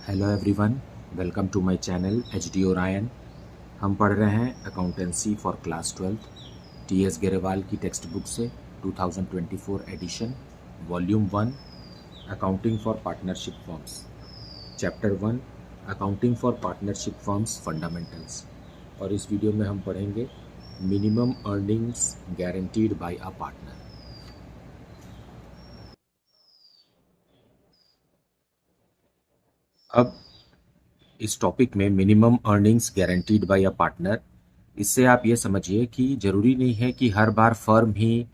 Hello everyone, welcome to my channel H D Orion. हम पढ़ रहे हैं accountancy for class 12 T S Grewal की टेक्स्ट बुक से 2024 edition volume 1 accounting for partnership firms, chapter 1 accounting for partnership firms fundamentals. और इस video में हम पढ़ेंगे minimum earnings guaranteed by a partner. अब इस टॉपिक में minimum earnings guaranteed by a partner, इससे आप ये समझिए कि ज़रूरी नहीं है कि हर बार फर्म ही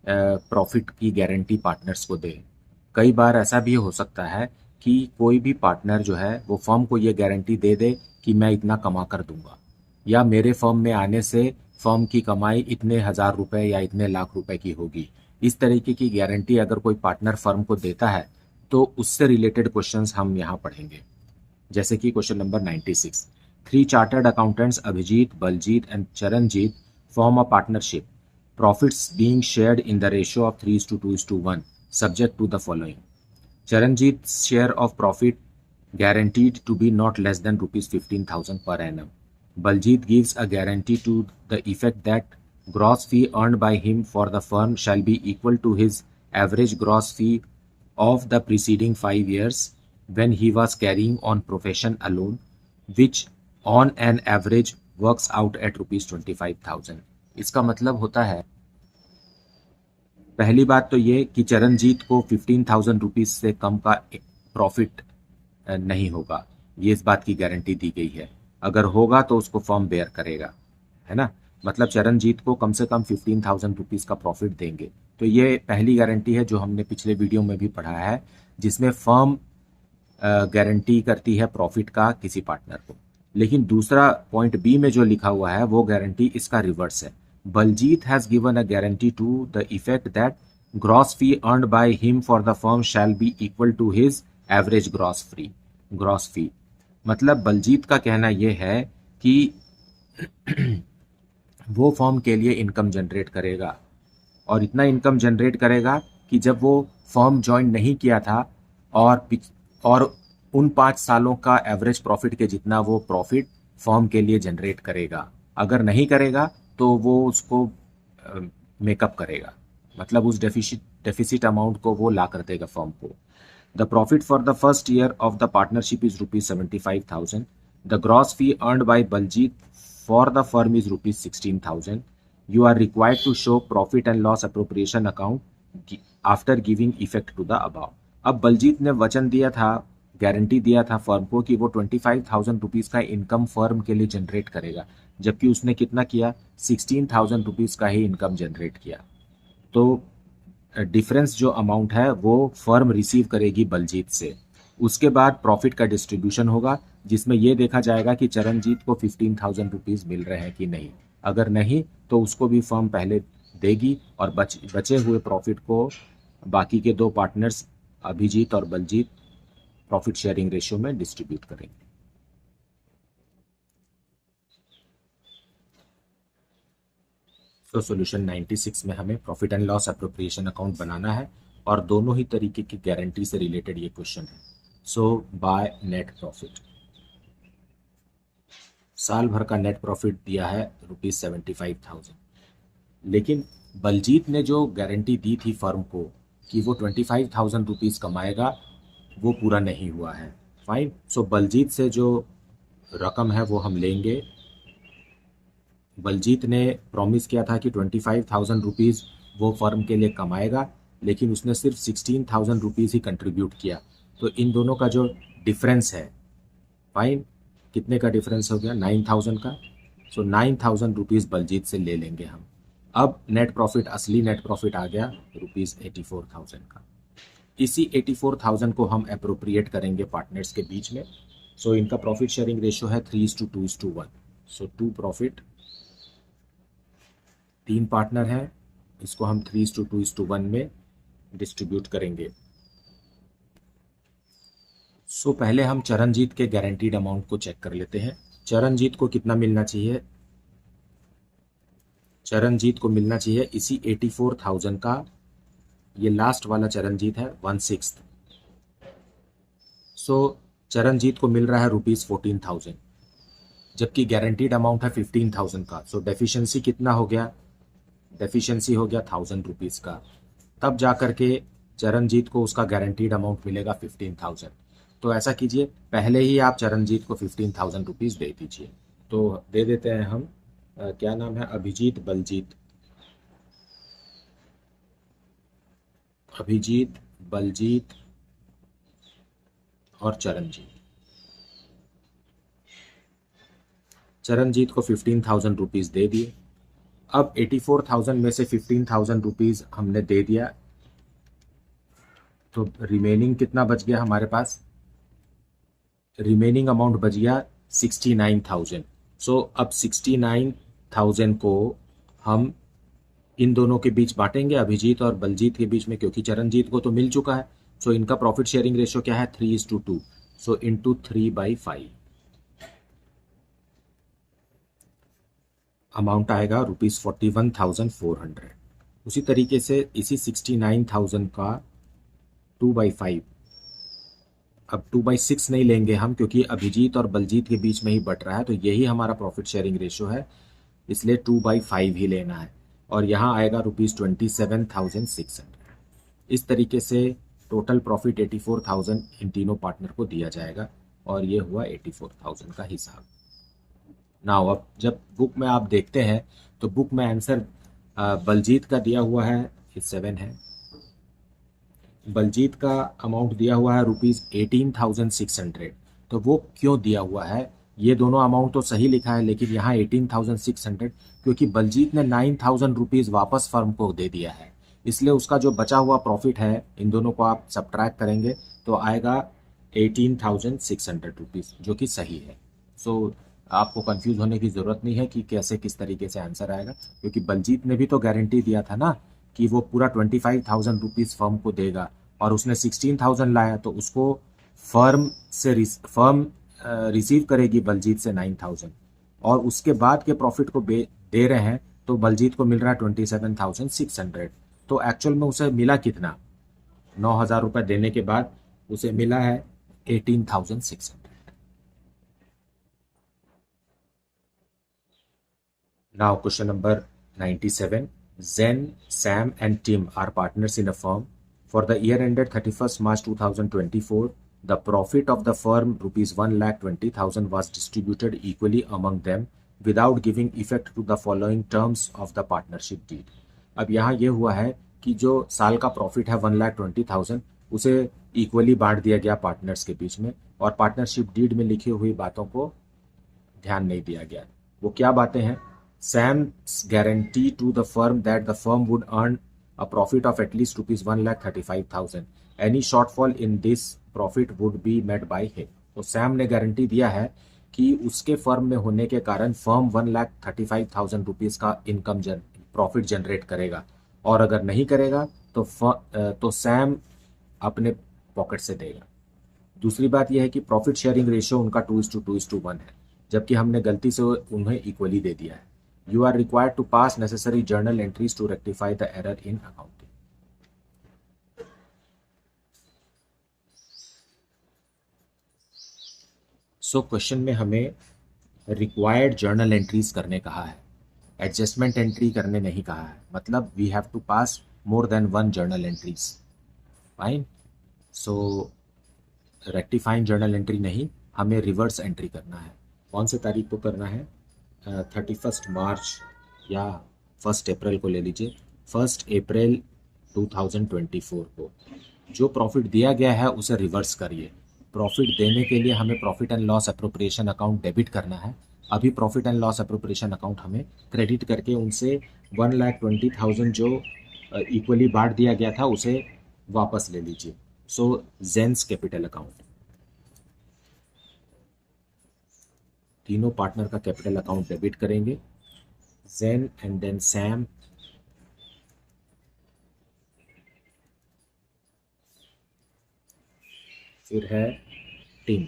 प्रॉफिट की गारंटी पार्टनर्स को दे। कई बार ऐसा भी हो सकता है कि कोई भी पार्टनर जो है वो फर्म को ये गारंटी दे दे कि मैं इतना कमा कर दूंगा, या मेरे फर्म में आने से फर्म की कमाई इतने हज़ार रुपए या इतने लाख रुपए की होगी। इस तरीके की गारंटी अगर कोई पार्टनर फर्म को देता है तो उससे रिलेटेड क्वेश्चंस हम यहाँ पढ़ेंगे। जैसे कि question number 96, 3 chartered accountants Abhijit, Baljit and Charanjit form a partnership, profits being shared in the ratio of 3:2:1 subject to the following. Charanjit's share of profit guaranteed to be not less than rupees 15,000 per annum. Baljit gives a guarantee to the effect that gross fee earned by him for the firm shall be equal to his average gross fee of the preceding 5 years when he was carrying on profession alone, which on an average works out at rupees 25,000. इसका मतलब होता है, पहली बात तो ये कि चरणजीत को 15,000 रुपीज से कम का प्रॉफिट नहीं होगा। ये इस बात की गारंटी दी गई है। अगर होगा तो उसको फर्म बेयर करेगा, है ना। मतलब चरणजीत को कम से कम 15,000 रुपीज का प्रॉफिट देंगे। तो ये पहली गारंटी है जो हमने पिछले वीडियो में भी पढ़ा है, जिसमें फर्म गारंटी करती है प्रॉफिट का किसी पार्टनर को। लेकिन दूसरा पॉइंट बी में जो लिखा हुआ है वो गारंटी इसका रिवर्स है। Baljeet has given a guarantee to the effect that gross fee earned by him for the firm shall be equal to his average gross fee. मतलब बलजीत का कहना यह है कि वो फर्म के लिए इनकम जनरेट करेगा, और इतना इनकम जनरेट करेगा कि जब वो फर्म ज्वाइन नहीं किया था और उन 5 सालों का एवरेज प्रॉफिट के जितना वो प्रॉफिट फर्म के लिए जनरेट करेगा। अगर नहीं करेगा तो वो उसको मेकअप करेगा, मतलब उस डेफिसिट अमाउंट को वो ला कर देगा फर्म को। The profit for the first year of the partnership is rupees 75,000. The gross fee earned by Baljit for the firm is rupees 16,000. You are required to show profit and loss appropriation account after giving effect to the above. अब बलजीत ने वचन दिया था, guarantee दिया था firm को कि वो 25,000 रुपीज़ का इनकम फर्म के लिए जनरेट करेगा, जबकि उसने कितना किया, 16,000 रुपीज़ का ही इनकम जनरेट किया। तो डिफरेंस जो अमाउंट है वो फर्म रिसीव करेगी बलजीत से। उसके बाद प्रॉफिट का डिस्ट्रीब्यूशन होगा, जिसमें यह देखा जाएगा कि चरणजीत को 15,000 रुपीज़ मिल रहे हैं कि नहीं। अगर नहीं तो उसको भी फर्म पहले देगी और बचे हुए प्रॉफिट को बाकी के 2 पार्टनर्स अभिजीत और बलजीत प्रॉफिट शेयरिंग रेशियो में डिस्ट्रीब्यूट करेंगे। तो सॉल्यूशन 96 में हमें profit and loss appropriation account बनाना है, और दोनों ही तरीके की गारंटी से रिलेटेड ये क्वेश्चन है। सो बाय नेट प्रॉफिट, साल भर का नेट प्रॉफिट दिया है रुपीज 75,000, लेकिन बलजीत ने जो गारंटी दी थी फर्म को कि वो 25,000 रुपीज़ कमाएगा, वो पूरा नहीं हुआ है। फाइन। सो बलजीत से जो रकम है वो हम लेंगे। बलजीत ने प्रॉमिस किया था कि 25,000 रुपीज़ वो फर्म के लिए कमाएगा, लेकिन उसने सिर्फ 16,000 रुपीज़ ही कंट्रीब्यूट किया। तो इन दोनों का जो डिफरेंस है, फाइन, कितने का डिफरेंस हो गया, 9,000 का। सो 9,000 रुपीज़ बलजीत से ले लेंगे हम। अब नेट प्रॉफिट, असली नेट प्रॉफिट आ गया रुपीज़ 84,000 का। इसी 84,000 को हम अप्रोप्रिएट करेंगे पार्टनर्स के बीच में। सो इनका प्रॉफिट शेयरिंग रेशियो है 3:2:1। सो 2 प्रॉफिट, 3 पार्टनर हैं, इसको हम 3:2:1 में डिस्ट्रीब्यूट करेंगे। सो पहले हम चरणजीत के गारंटीड अमाउंट को चेक कर लेते हैं। चरणजीत को कितना मिलना चाहिए, चरणजीत को मिलना चाहिए इसी 84,000 का, ये लास्ट वाला चरणजीत है 1/6। सो चरणजीत को मिल रहा है ₹14,000, जबकि गारंटीड अमाउंट है 15,000 का। सो डेफिशिएंसी कितना हो गया? डेफिशिएंसी हो गया ₹1,000 का। तब जा करके चरणजीत को उसका गारंटीड अमाउंट मिलेगा 15,000। तो ऐसा कीजिए, पहले ही आप चरणजीत को ₹15,000 दे दीजिए। तो दे देते हैं हम, क्या नाम है, अभिजीत, बलजीत, अभिजीत, बलजीत और चरणजीत। चरणजीत को ₹15,000 दे दिए। अब 84,000 में से ₹15,000 हमने दे दिया, तो रिमेनिंग कितना बच गया हमारे पास? रिमेनिंग अमाउंट बच गया 69,000। सो अब 69,000 को हम इन दोनों के बीच बांटेंगे, अभिजीत और बलजीत के बीच में, क्योंकि चरणजीत को तो मिल चुका है। सो इनका प्रॉफिट शेयरिंग रेशियो क्या है? 3:2। सो इंटू 3/5 अमाउंट आएगा ₹41,400। उसी तरीके से इसी 69,000 का 2/5, अब 2/6 नहीं लेंगे हम, क्योंकि अभिजीत और बलजीत के बीच में ही बट रहा है, तो यही हमारा प्रॉफिट शेयरिंग रेशियो है, इसलिए 2/5 ही लेना है। और यहाँ आएगा ₹27,600। इस तरीके से टोटल प्रॉफिट 84,000 इन तीनों पार्टनर को दिया जाएगा, और ये हुआ 84,000 का हिसाब। नाउ अब जब बुक में आप देखते हैं तो बुक में आंसर बलजीत का दिया हुआ है, 7 है। बलजीत का अमाउंट दिया हुआ है ₹18,600। तो वो क्यों दिया हुआ है? ये दोनों अमाउंट तो सही लिखा है, लेकिन यहाँ 18,600 क्योंकि बलजीत ने ₹9,000 वापस फर्म को दे दिया है, इसलिए उसका जो बचा हुआ प्रॉफिट है, इन दोनों को आप सब्ट्रैक्ट करेंगे तो आएगा ₹18,600, जो कि सही है। सो आपको कंफ्यूज होने की ज़रूरत नहीं है कि कैसे किस तरीके से आंसर आएगा, क्योंकि बलजीत ने भी तो गारंटी दिया था ना कि वो पूरा ₹25,000 फर्म को देगा, और उसने 16,000 लाया, तो उसको फर्म रिसीव करेगी बलजीत से 9,000, और उसके बाद के प्रॉफिट को दे रहे हैं, तो बलजीत को मिल रहा है 27,600। तो एक्चुअल में उसे मिला कितना? 9,000 रुपये देने के बाद उसे मिला है 18,600। Now question number 97. Zen, Sam and Tim are partners in a firm. For the year ended 31st March 2024, the profit of the firm ₹1,20,000 was distributed equally among them without giving effect to the following terms of the partnership deed. अब यहाँ ये हुआ है कि जो साल का profit है 1,20,000 उसे इक्वली बांट दिया गया पार्टनर्स के बीच में, और पार्टनरशिप डीड में लिखी हुई बातों को ध्यान नहीं दिया गया। वो क्या बातें हैं? Sam's guarantee to the firm that the firm would earn a profit of at least ₹1,35,000. Any shortfall in this profit would be met by him. तो सैम ने गारंटी दिया है कि उसके फर्म में होने के कारण फर्म ₹1,35,000 का इनकम प्रॉफिट जनरेट करेगा, और अगर नहीं करेगा तो सैम अपने पॉकेट से देगा। दूसरी बात यह है कि प्रॉफिट शेयरिंग रेशियो उनका 2:2:1 है, जबकि हमने गलती से उन्हें इक्वली दे दिया है। You are required to pass necessary journal entries to rectify the error in accounting. So question में हमें रिक्वायर्ड जर्नल एंट्रीज करने कहा है, एडजस्टमेंट एंट्री करने नहीं कहा है, मतलब we have to pass more than 1 journal entries. Fine. So rectifying journal entry नहीं, हमें रिवर्स एंट्री करना है। कौन से तारीख को करना है? 31 मार्च या 1 अप्रैल को ले लीजिए। 1 अप्रैल 2024 को जो प्रॉफिट दिया गया है उसे रिवर्स करिए। प्रॉफिट देने के लिए हमें profit and loss appropriation account debit करना है। अभी profit and loss appropriation account हमें क्रेडिट करके उनसे 1,20,000 जो इक्वली बांट दिया गया था उसे वापस ले लीजिए। सो जेन्स कैपिटल अकाउंट, तीनों पार्टनर का कैपिटल अकाउंट डेबिट करेंगे। जेन एंड देन सैम, फिर है Tim.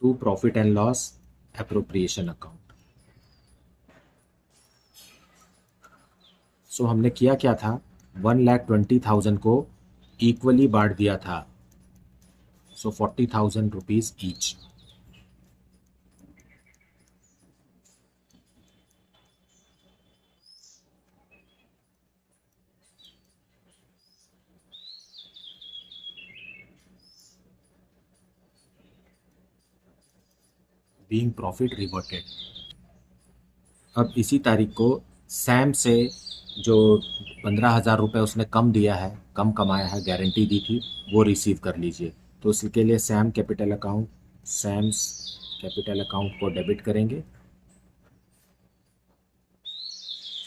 To profit and loss appropriation account. So हमने किया क्या था 1,20,000 को इक्वली बांट दिया था, सो 40,000 rupees each. Being profit reverted. अब इसी तारीख को सैम से जो 15,000 रुपये उसने कम दिया है, कम कमाया है, गारंटी दी थी, वो रिसीव कर लीजिए। तो उसके लिए सैम्स कैपिटल अकाउंट को डेबिट करेंगे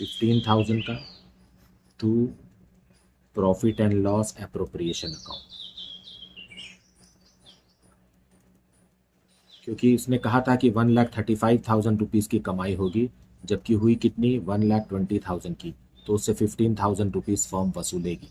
15,000 का to profit and loss appropriation account, क्योंकि उसने कहा था कि 1,35,000 रुपीज़ की कमाई होगी, जबकि हुई कितनी, 1,20,000 की, तो उससे 15,000 रुपीज़ फर्म वसूलेगी।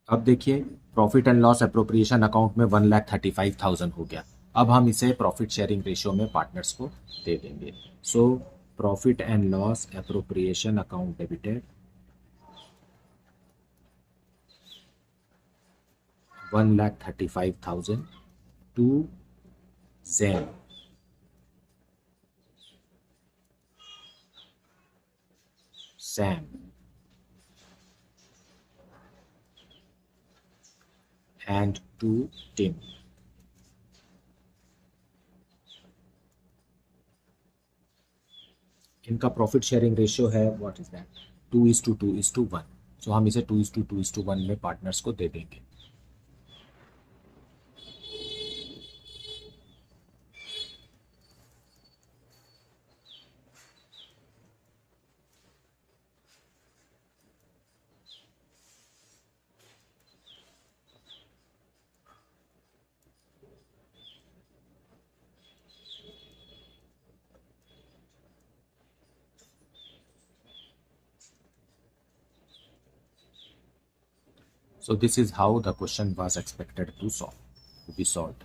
अब देखिए profit and loss appropriation account में 1,35,000 हो गया। अब हम इसे प्रॉफिट शेयरिंग रेशियो में पार्टनर्स को दे देंगे। So profit and loss appropriation account debited 1,35,000 to Jane Sam and to Tim. इनका प्रॉफिट शेयरिंग रेशियो है व्हाट इज दैट 2:2:1। सो हम इसे 2:2:1 में पार्टनर्स को दे देंगे। So this is how the question was expected to be solved.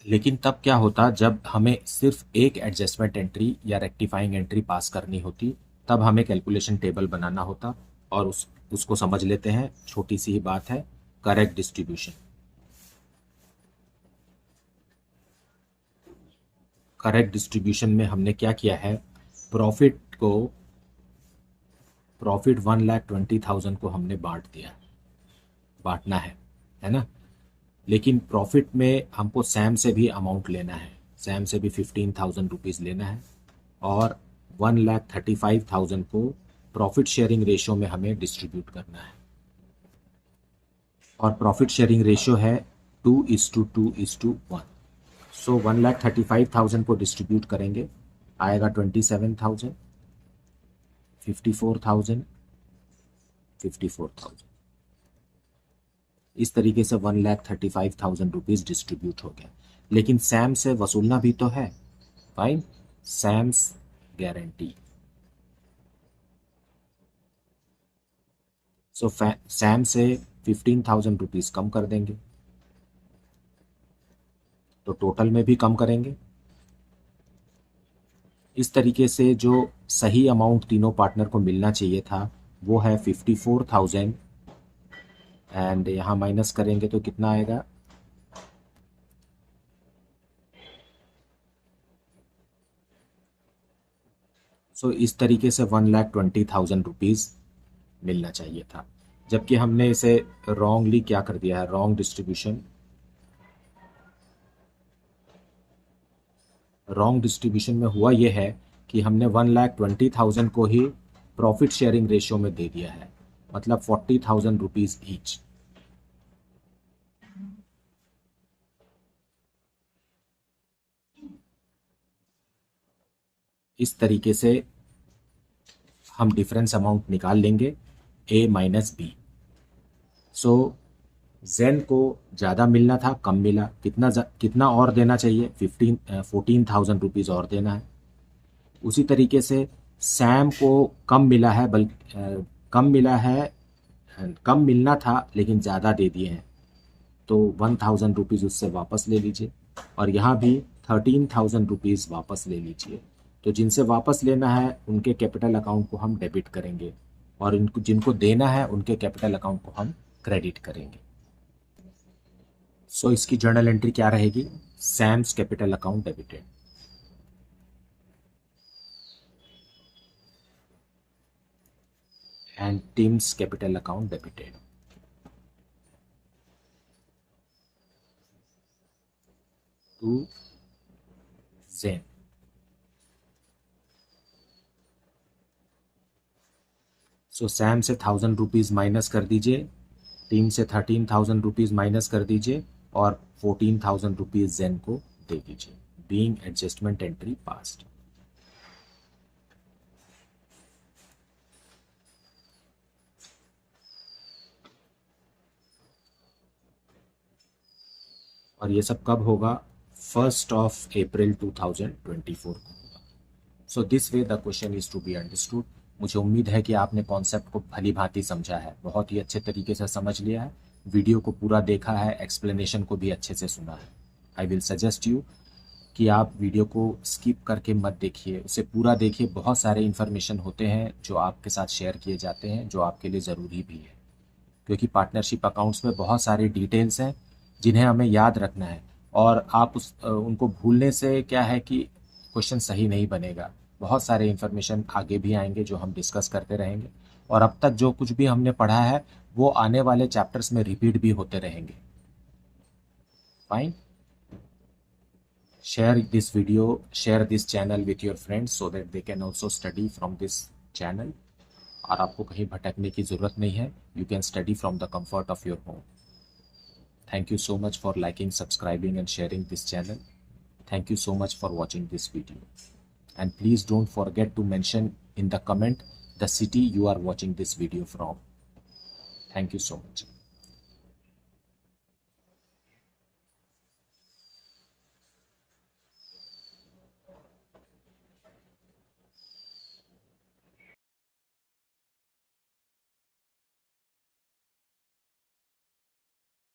लेकिन तब क्या होता जब हमें सिर्फ एक एडजस्टमेंट एंट्री या रेक्टिफाइंग एंट्री पास करनी होती, तब हमें कैलकुलेशन टेबल बनाना होता, और उसको समझ लेते हैं। छोटी सी ही बात है, करेक्ट डिस्ट्रीब्यूशन। करेक्ट डिस्ट्रीब्यूशन में हमने क्या किया है, प्रॉफिट 1,20,000 को हमने बांटना है ना। लेकिन प्रॉफिट में हमको सैम से भी अमाउंट लेना है, सैम से भी 15,000 रुपीज़ लेना है, और 1,35,000 को प्रॉफिट शेयरिंग रेशियो में हमें डिस्ट्रीब्यूट करना है। और प्रॉफिट शेयरिंग रेशियो है 2:2:1। सो 1,35,000 को डिस्ट्रीब्यूट करेंगे, आएगा 27,000, 54,000, 54,000। इस तरीके से 1,35,000 रुपीज़ डिस्ट्रीब्यूट हो गया। लेकिन सैम से वसूलना भी तो है, फाइन, सैम्स गारंटी। सो सैम से 15,000 रुपीज़ कम कर देंगे, तो टोटल में भी कम करेंगे। इस तरीके से जो सही अमाउंट तीनों पार्टनर को मिलना चाहिए था वो है 54,000, एंड यहाँ माइनस करेंगे तो कितना आएगा, सो इस तरीके से 1,20,000 रुपीज़ मिलना चाहिए था, जबकि हमने इसे रॉन्गली क्या कर दिया है, रॉन्ग डिस्ट्रीब्यूशन। रॉन्ग डिस्ट्रीब्यूशन में हुआ यह है कि हमने 1,20,000 को ही प्रॉफिट शेयरिंग रेशियो में दे दिया है, मतलब 40,000 रुपीज़ ईच। इस तरीके से हम डिफरेंस अमाउंट निकाल लेंगे A - B। सो जेन को ज़्यादा मिलना था, कम मिला। कितना और देना चाहिए? 14,000 रुपीज़ और देना है। उसी तरीके से सैम को कम मिला है, कम मिला है, कम मिलना था लेकिन ज़्यादा दे दिए हैं, तो 1,000 रुपीज़ उससे वापस ले लीजिए। और यहाँ भी 13,000 रुपीज़ वापस ले लीजिए। तो जिनसे वापस लेना है उनके कैपिटल अकाउंट को हम डेबिट करेंगे, और इनको जिनको देना है उनके कैपिटल अकाउंट को हम क्रेडिट करेंगे। सो इसकी जर्नल एंट्री क्या रहेगी? Sam's capital account debited. And Tim's capital account debited. To Jen. So Sam से 1,000 रुपीज़ माइनस कर दीजिए, टीम से 13,000 रुपीज़ माइनस कर दीजिए, और 14,000 रुपीज़ जेन को दे दीजिए। Being adjustment entry passed. और ये सब कब होगा? 1 अप्रैल 2024 को होगा। So this way the question is to be understood. मुझे उम्मीद है कि आपने कॉन्सेप्ट को भली भांति समझा है, बहुत ही अच्छे तरीके से समझ लिया है, वीडियो को पूरा देखा है, एक्सप्लेनेशन को भी अच्छे से सुना है। आई विल सजेस्ट यू कि आप वीडियो को स्किप करके मत देखिए, उसे पूरा देखिए। बहुत सारे इन्फॉर्मेशन होते हैं जो आपके साथ शेयर किए जाते हैं, जो आपके लिए ज़रूरी भी है, क्योंकि पार्टनरशिप अकाउंट्स में बहुत सारी डिटेल्स हैं जिन्हें हमें याद रखना है। और आप उनको भूलने से क्या है कि क्वेश्चन सही नहीं बनेगा। बहुत सारे इन्फॉर्मेशन आगे भी आएंगे जो हम डिस्कस करते रहेंगे, और अब तक जो कुछ भी हमने पढ़ा है वो आने वाले चैप्टर्स में रिपीट भी होते रहेंगे। Fine. Share this video, share this channel with your friends so that they can also study from this channel. और आपको कहीं भटकने की ज़रूरत नहीं है, you can study from the comfort of your home. Thank you so much for liking, subscribing and sharing this channel. Thank you so much for watching this video. And please don't forget to mention in the comment the city you are watching this video from. Thank you so much.